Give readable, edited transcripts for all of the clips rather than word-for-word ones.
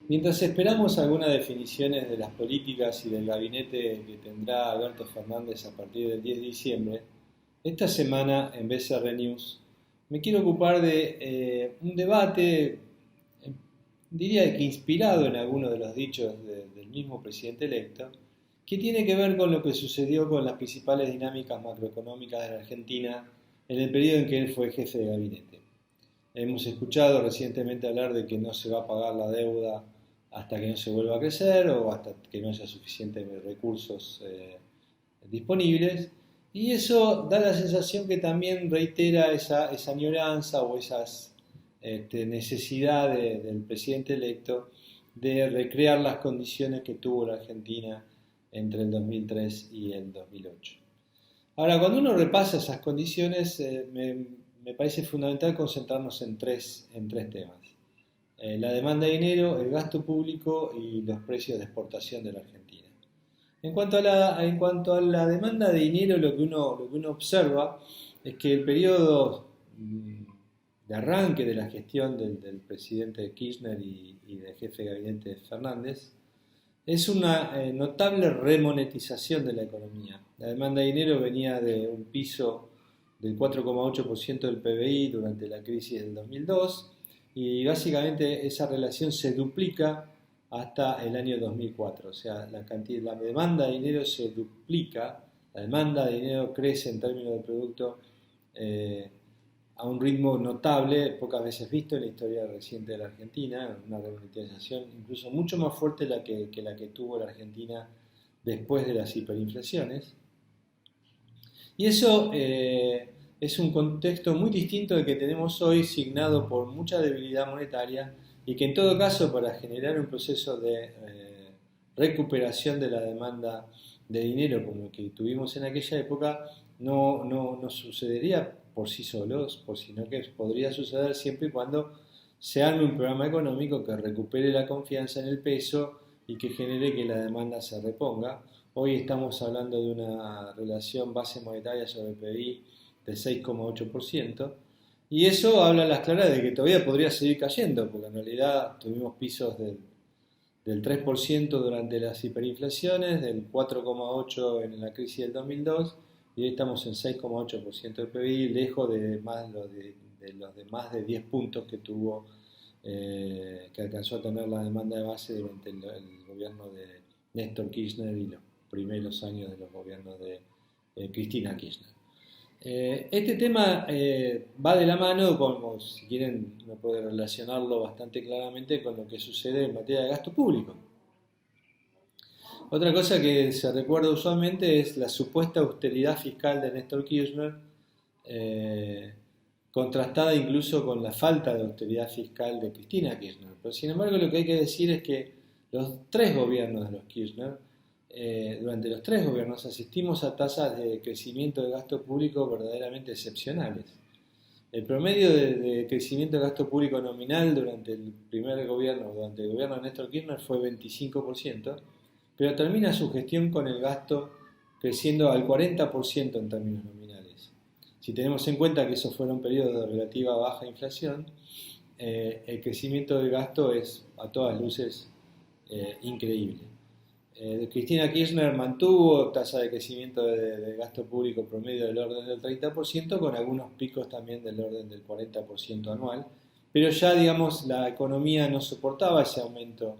Mientras esperamos algunas definiciones de las políticas y del gabinete que tendrá Alberto Fernández a partir del 10 de diciembre, esta semana en BCR News me quiero ocupar de un debate, diría que inspirado en algunos de los dichos del mismo presidente electo, que tiene que ver con lo que sucedió con las principales dinámicas macroeconómicas de la Argentina en el periodo en que él fue jefe de gabinete. Hemos escuchado recientemente hablar de que no se va a pagar la deuda hasta que no se vuelva a crecer o hasta que no haya suficientes recursos disponibles. Y eso da la sensación que también reitera esa añoranza o esas necesidad del presidente electo de recrear las condiciones que tuvo la Argentina entre el 2003 y el 2008. Ahora, cuando uno repasa esas condiciones, me parece fundamental concentrarnos en tres temas. La demanda de dinero, el gasto público y los precios de exportación de la Argentina. En cuanto a la demanda de dinero, lo que uno observa es que el periodo de arranque de la gestión del presidente Kirchner y del jefe de gabinete Fernández es una notable remonetización de la economía. La demanda de dinero venía de un piso del 4,8% del PBI durante la crisis del 2002 y básicamente esa relación se duplica hasta el año 2004. O sea, la demanda de dinero se duplica, la demanda de dinero crece en términos de producto a un ritmo notable, pocas veces visto en la historia reciente de la Argentina, una remonetización incluso mucho más fuerte que la que tuvo la Argentina después de las hiperinflaciones. Y eso es un contexto muy distinto al que tenemos hoy, signado por mucha debilidad monetaria y que en todo caso para generar un proceso de recuperación de la demanda de dinero como el que tuvimos en aquella época no sucedería por sí solos, sino que podría suceder siempre y cuando se arme un programa económico que recupere la confianza en el peso y que genere que la demanda se reponga. Hoy estamos hablando de una relación base monetaria sobre el PBI de 6,8%, y eso habla a las claras de que todavía podría seguir cayendo, porque en realidad tuvimos pisos del 3% durante las hiperinflaciones, del 4,8% en la crisis del 2002, y hoy estamos en 6,8% del PBI, lejos de los de más de 10 puntos que tuvo, que alcanzó a tener la demanda de base durante el gobierno de Néstor Kirchner y los primeros años de los gobiernos de Cristina Kirchner. Este tema va de la mano, como si quieren uno puede relacionarlo bastante claramente con lo que sucede en materia de gasto público. Otra cosa que se recuerda usualmente es la supuesta austeridad fiscal de Néstor Kirchner, contrastada incluso con la falta de austeridad fiscal de Cristina Kirchner. Pero sin embargo lo que hay que decir es que los tres gobiernos de los Kirchner, durante los tres gobiernos asistimos a tasas de crecimiento de gasto público verdaderamente excepcionales. El promedio de crecimiento de gasto público nominal durante el durante el gobierno de Néstor Kirchner fue 25%, pero termina su gestión con el gasto creciendo al 40% en términos nominales. Si tenemos en cuenta que esos fueron periodos de relativa baja inflación, el crecimiento del gasto es a todas luces increíble. Cristina Kirchner mantuvo tasa de crecimiento de gasto público promedio del orden del 30%, con algunos picos también del orden del 40% anual, pero ya digamos la economía no soportaba ese aumento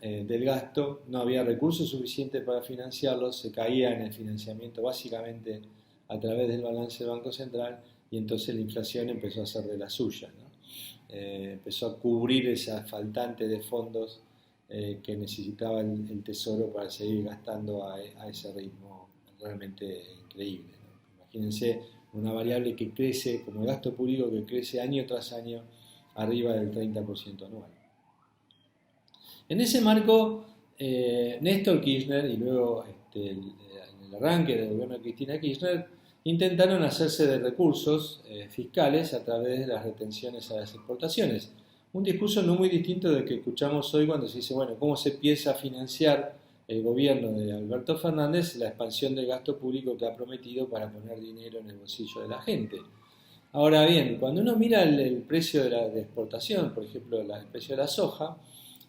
del gasto, no había recursos suficientes para financiarlo, se caía en el financiamiento básicamente a través del balance del Banco Central y entonces la inflación empezó a hacer de la suya, ¿no? Empezó a cubrir esa faltante de fondos que necesitaba el Tesoro para seguir gastando a ese ritmo realmente increíble, ¿no? Imagínense una variable que crece, como el gasto público, que crece año tras año arriba del 30% anual. En ese marco, Néstor Kirchner y luego en el arranque del gobierno de Cristina Kirchner intentaron hacerse de recursos fiscales a través de las retenciones a las exportaciones. Un discurso no muy distinto del que escuchamos hoy cuando se dice, bueno, ¿cómo se empieza a financiar el gobierno de Alberto Fernández la expansión del gasto público que ha prometido para poner dinero en el bolsillo de la gente? Ahora bien, cuando uno mira el precio de exportación, por ejemplo, el precio de la soja,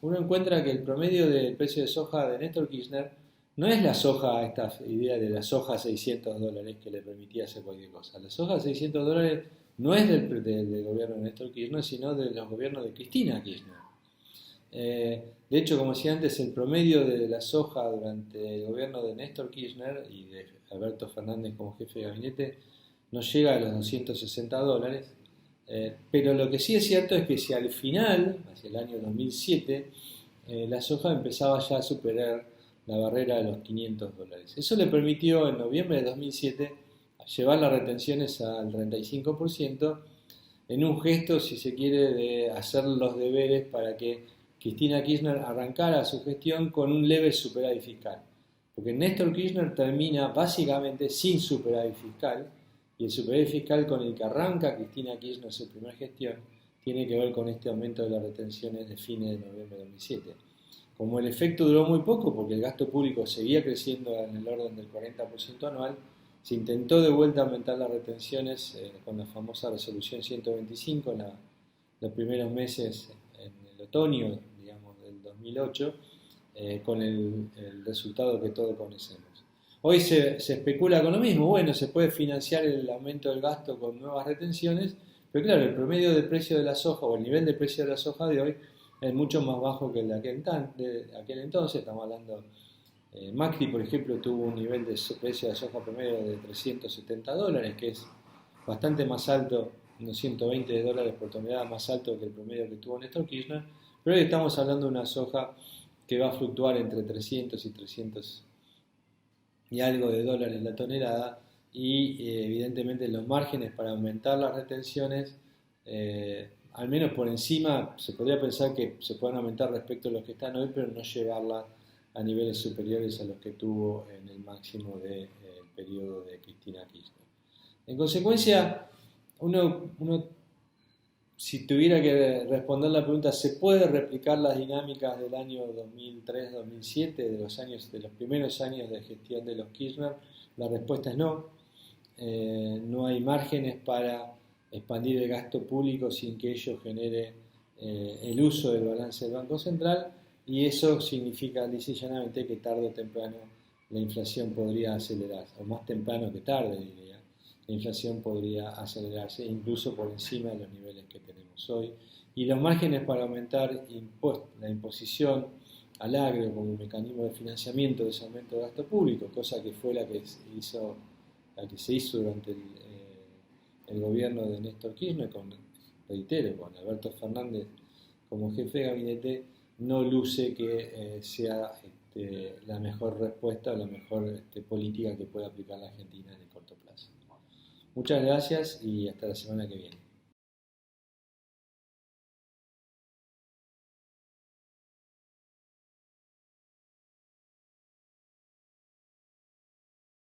uno encuentra que el promedio del precio de soja de Néstor Kirchner no es la soja, esta idea de la soja a $600 que le permitía hacer cualquier cosa. La soja a $600 no es del gobierno de Néstor Kirchner, sino de los gobiernos de Cristina Kirchner. De hecho, como decía antes, el promedio de la soja durante el gobierno de Néstor Kirchner y de Alberto Fernández como jefe de gabinete no llega a los $260, pero lo que sí es cierto es que si al final, hacia el año 2007, la soja empezaba ya a superar la barrera de los $500. Eso le permitió en noviembre de 2007 llevar las retenciones al 35% en un gesto, si se quiere, de hacer los deberes para que Cristina Kirchner arrancara su gestión con un leve superávit fiscal. Porque Néstor Kirchner termina básicamente sin superávit fiscal, y el superávit fiscal con el que arranca Cristina Kirchner su primera gestión tiene que ver con este aumento de las retenciones de fines de noviembre de 2007. Como el efecto duró muy poco, porque el gasto público seguía creciendo en el orden del 40% anual, se intentó de vuelta aumentar las retenciones con la famosa resolución 125 en los primeros meses, en el otoño, digamos, del 2008, con el resultado que todos conocemos. Hoy se especula con lo mismo, bueno, se puede financiar el aumento del gasto con nuevas retenciones, pero claro, el promedio del precio de la soja o el nivel de precio de la soja de hoy es mucho más bajo que el de aquel entonces. Estamos hablando, Macri, por ejemplo, tuvo un nivel de precio de soja promedio de $370, que es bastante más alto, unos $120 por tonelada más alto que el promedio que tuvo Néstor Kirchner, pero hoy estamos hablando de una soja que va a fluctuar entre 300 y 300 y algo de dólares la tonelada, y evidentemente los márgenes para aumentar las retenciones, al menos por encima, se podría pensar que se pueden aumentar respecto a los que están hoy, pero no llevarla a niveles superiores a los que tuvo en el máximo del periodo de Cristina Kirchner. En consecuencia, uno si tuviera que responder la pregunta, ¿se puede replicar las dinámicas del año 2003-2007, de los primeros años de gestión de los Kirchner? La respuesta es no. No hay márgenes para expandir el gasto público sin que ello genere el uso del balance del Banco Central, y eso significa lisa y llanamente que tarde o temprano la inflación podría acelerarse, o más temprano que tarde, diría. La inflación podría acelerarse incluso por encima de los niveles que tenemos hoy. Y los márgenes para aumentar la imposición al agro como un mecanismo de financiamiento de ese aumento de gasto público, cosa que fue la que se hizo durante el gobierno de Néstor Kirchner, con Alberto Fernández como jefe de gabinete, no luce que sea la mejor respuesta o la mejor política que puede aplicar la Argentina en el corto plazo. Muchas gracias y hasta la semana que viene.